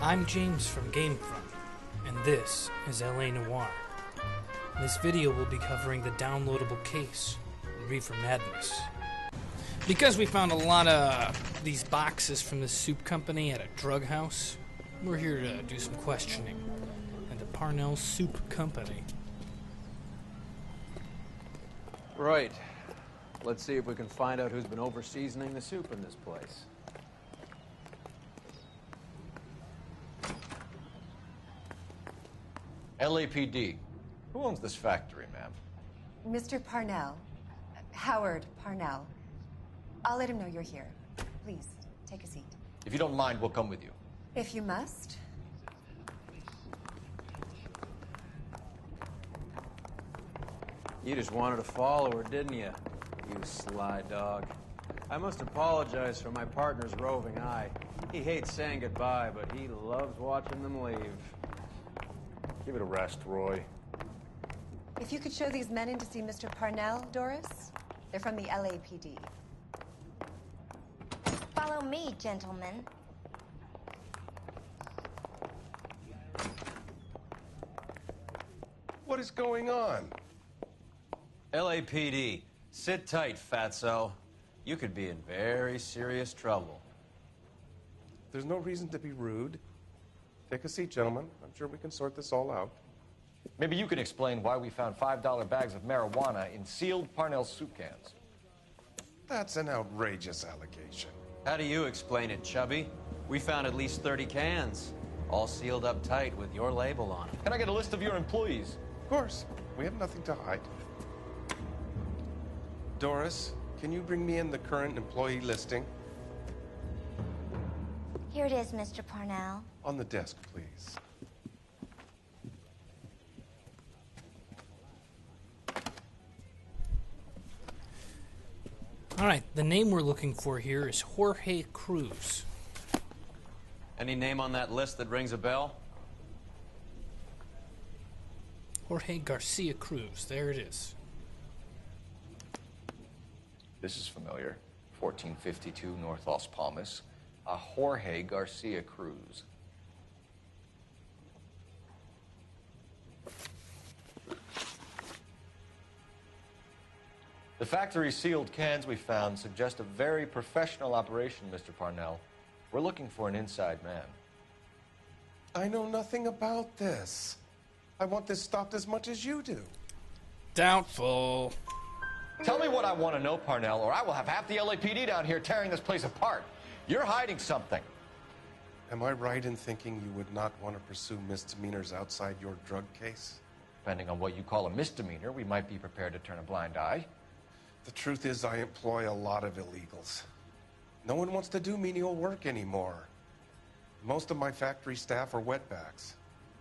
I'm James from Gamefront, and this is LA Noire. This video will be covering the downloadable case, Reefer Madness. Because we found a lot of these boxes from the soup company at a drug house, we're here to do some questioning at the Parnell Soup Company. Right. Let's see if we can find out who's been over-seasoning the soup in this place. LAPD. Who owns this factory, ma'am? Mr. Parnell. Howard Parnell. I'll let him know you're here. Please, take a seat. If you don't mind, we'll come with you. If you must. You just wanted to follow her, didn't you? You sly dog. I must apologize for my partner's roving eye. He hates saying goodbye, but he loves watching them leave. Give it a rest, Roy. If you could show these men in to see Mr. Parnell, Doris. They're from the LAPD. Follow me, gentlemen. What is going on? LAPD, sit tight, fatso. You could be in very serious trouble. There's no reason to be rude. Take a seat, gentlemen. I'm sure we can sort this all out. Maybe you can explain why we found $5 bags of marijuana in sealed Parnell soup cans. That's an outrageous allegation. How do you explain it, Chubby? We found at least 30 cans, all sealed up tight with your label on them. Can I get a list of your employees? Of course. We have nothing to hide. Doris, can you bring me in the current employee listing? Here it is, Mr. Parnell. On the desk, please. Alright, the name we're looking for here is Jorge Cruz. Any name on that list that rings a bell? Jorge Garcia Cruz, there it is. This is familiar. 1452 North Las Palmas. A Jorge Garcia Cruz. The factory sealed cans we found suggest a very professional operation, Mr. Parnell. We're looking for an inside man. I know nothing about this. I want this stopped as much as you do. Doubtful. Tell me what I want to know, Parnell, or I will have half the LAPD down here tearing this place apart. You're hiding something. Am I right in thinking you would not want to pursue misdemeanors outside your drug case? Depending on what you call a misdemeanor, we might be prepared to turn a blind eye. The truth is, I employ a lot of illegals. No one wants to do menial work anymore. Most of my factory staff are wetbacks.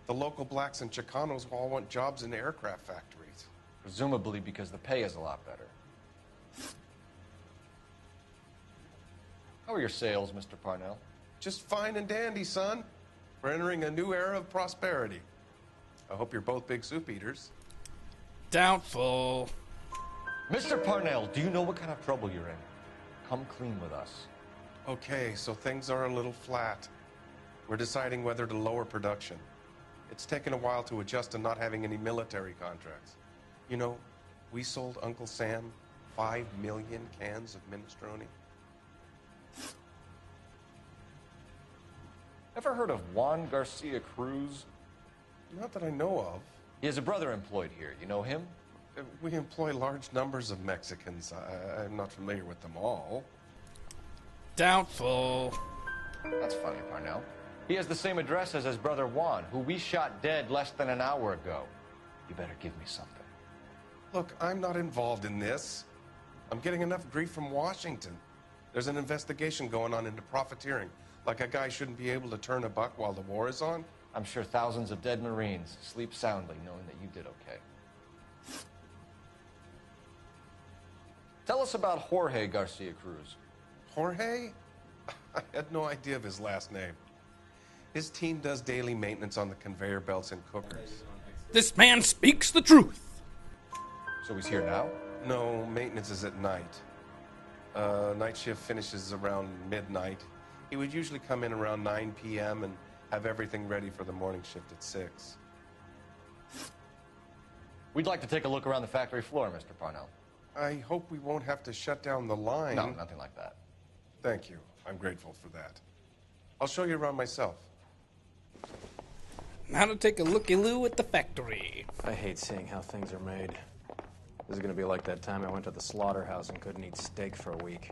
The local blacks and Chicanos all want jobs in aircraft factories. Presumably because the pay is a lot better. How are your sales, Mr. Parnell? Just fine and dandy, son. We're entering a new era of prosperity. I hope you're both big soup eaters. Doubtful. Mr. Parnell, do you know what kind of trouble you're in? Come clean with us. Okay, so things are a little flat. We're deciding whether to lower production. It's taken a while to adjust to not having any military contracts. You know, we sold Uncle Sam 5 million cans of minestrone. Ever heard of Juan Garcia Cruz? Not that I know of. He has a brother employed here. You know him? We employ large numbers of Mexicans. I'm not familiar with them all. Doubtful. That's funny, Parnell. He has the same address as his brother Juan, who we shot dead less than an hour ago. You better give me something. Look, I'm not involved in this. I'm getting enough grief from Washington. There's an investigation going on into profiteering. Like a guy shouldn't be able to turn a buck while the war is on. I'm sure thousands of dead Marines sleep soundly knowing that you did okay. Tell us about Jorge Garcia Cruz. Jorge? I had no idea of his last name. His team does daily maintenance on the conveyor belts and cookers. This man speaks the truth. So he's here now? No, maintenance is at night. Night shift finishes around midnight. He would usually come in around 9 p.m. and Have everything ready for the morning shift at 6. We'd like to take a look around the factory floor, Mr. Parnell. I hope we won't have to shut down the line. No, nothing like that. Thank you. I'm grateful for that. I'll show you around myself. Now to take a looky-loo at the factory. I hate seeing how things are made. This is gonna be like that time I went to the slaughterhouse and couldn't eat steak for a week.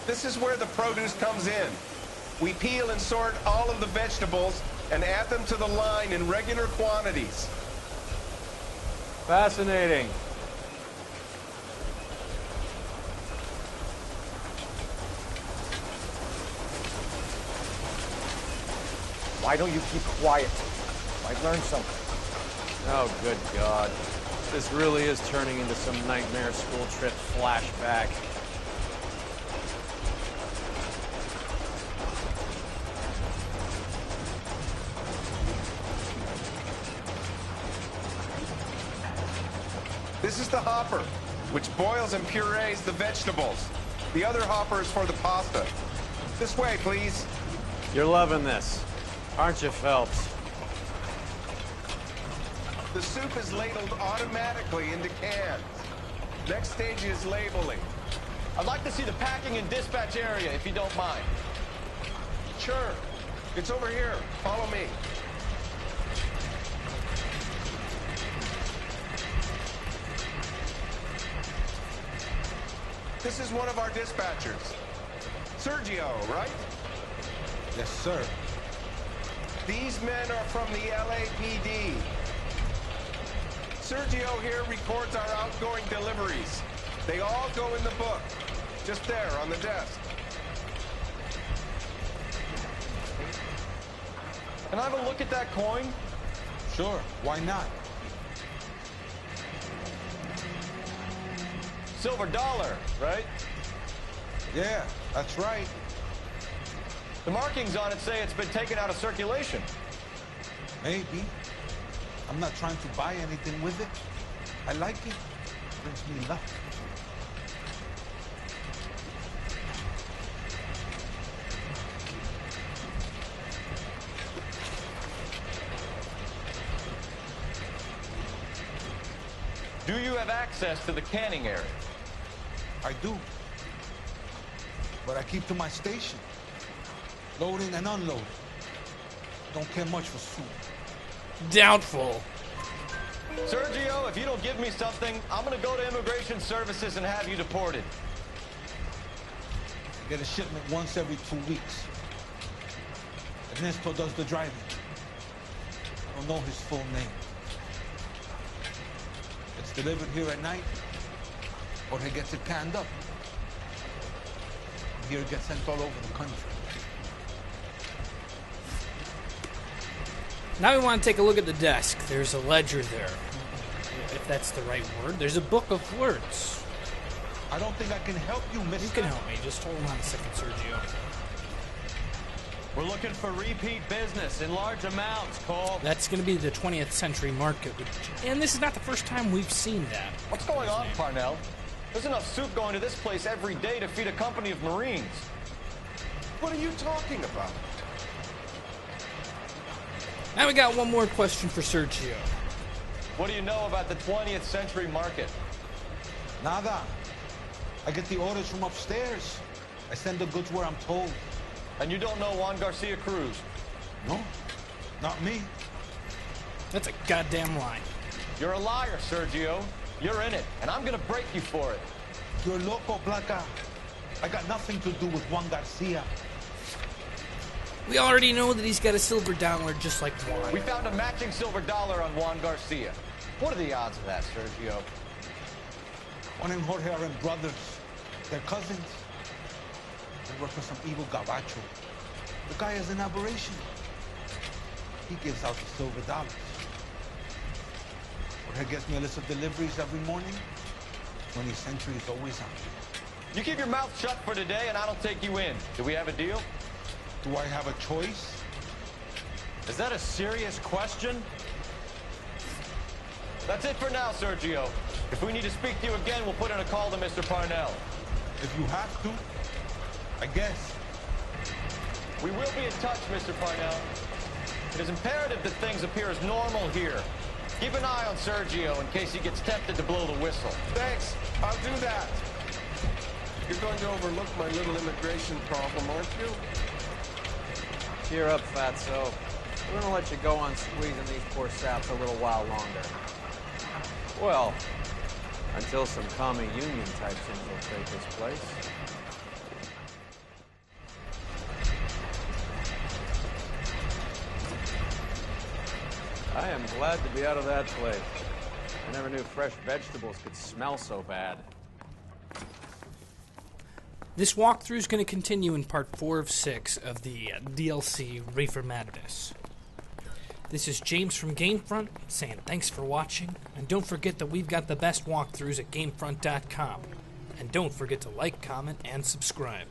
This is where the produce comes in. We peel and sort all of the vegetables and add them to the line in regular quantities. Fascinating. Why don't you keep quiet? Might learn something. Oh, good God. This really is turning into some nightmare school trip flashback. This is the hopper, which boils and purees the vegetables. The other hopper is for the pasta. This way, please. You're loving this, aren't you, Phelps? The soup is ladled automatically into cans. Next stage is labeling. I'd like to see the packing and dispatch area, if you don't mind. Sure. It's over here. Follow me. This is one of our dispatchers. Sergio, right? Yes, sir. These men are from the LAPD. Sergio here records our outgoing deliveries. They all go in the book, just there on the desk. Can I have a look at that coin? Sure, why not? Silver dollar, right? Yeah, that's right. The markings on it say it's been taken out of circulation. Maybe. I'm not trying to buy anything with it. I like it. It brings me luck. Do you have access to the canning area? I do. But I keep to my station. Loading and unloading. Don't care much for soup. Doubtful. Sergio, if you don't give me something, I'm gonna go to Immigration Services and have you deported. I get a shipment once every 2 weeks. Ernesto does the driving. I don't know his full name. It's delivered here at night, or he gets it canned up. And here it gets sent all over the country. Now we want to take a look at the desk. There's a ledger there. If that's the right word. There's a book of words. I don't think I can help you, mister. You can help me. Just hold on a second, Sergio. We're looking for repeat business in large amounts, Cole. That's going to be the 20th century market. And this is not the first time we've seen that. What's going on, Parnell? There's enough soup going to this place every day to feed a company of Marines. What are you talking about? Now we got one more question for Sergio. What do you know about the 20th century market? Nada. I get the orders from upstairs. I send the goods where I'm told. And you don't know Juan Garcia Cruz? No, not me. That's a goddamn lie. You're a liar, Sergio. You're in it, and I'm gonna break you for it. You're loco, Blanca. I got nothing to do with Juan Garcia. We already know that he's got a silver dollar just like Juan. We found a matching silver dollar on Juan Garcia. What are the odds of that, Sergio? Juan and Jorge are brothers. They're cousins. They work for some evil gabacho. The guy is an aberration. he gives out the silver dollars. He gets me a list of deliveries every morning. 20th Century is always on. You keep your mouth shut for today, and I don't take you in. Do we have a deal? Do I have a choice? Is that a serious question? That's it for now, Sergio. If we need to speak to you again, we'll put in a call to Mr. Parnell. If you have to, I guess. We will be in touch, Mr. Parnell. It is imperative that things appear as normal here. Keep an eye on Sergio in case he gets tempted to blow the whistle. Thanks. I'll do that. You're going to overlook my little immigration problem, aren't you? Cheer up, Fatso. We're gonna let you go on squeezing these poor saps a little while longer. Well, until some commie union types infiltrate this place. I am glad to be out of that place. I never knew fresh vegetables could smell so bad. This walkthrough is going to continue in part 4 of 6 of the DLC Reefer Madness. This is James from Gamefront saying thanks for watching, and don't forget that we've got the best walkthroughs at Gamefront.com. And don't forget to like, comment, and subscribe.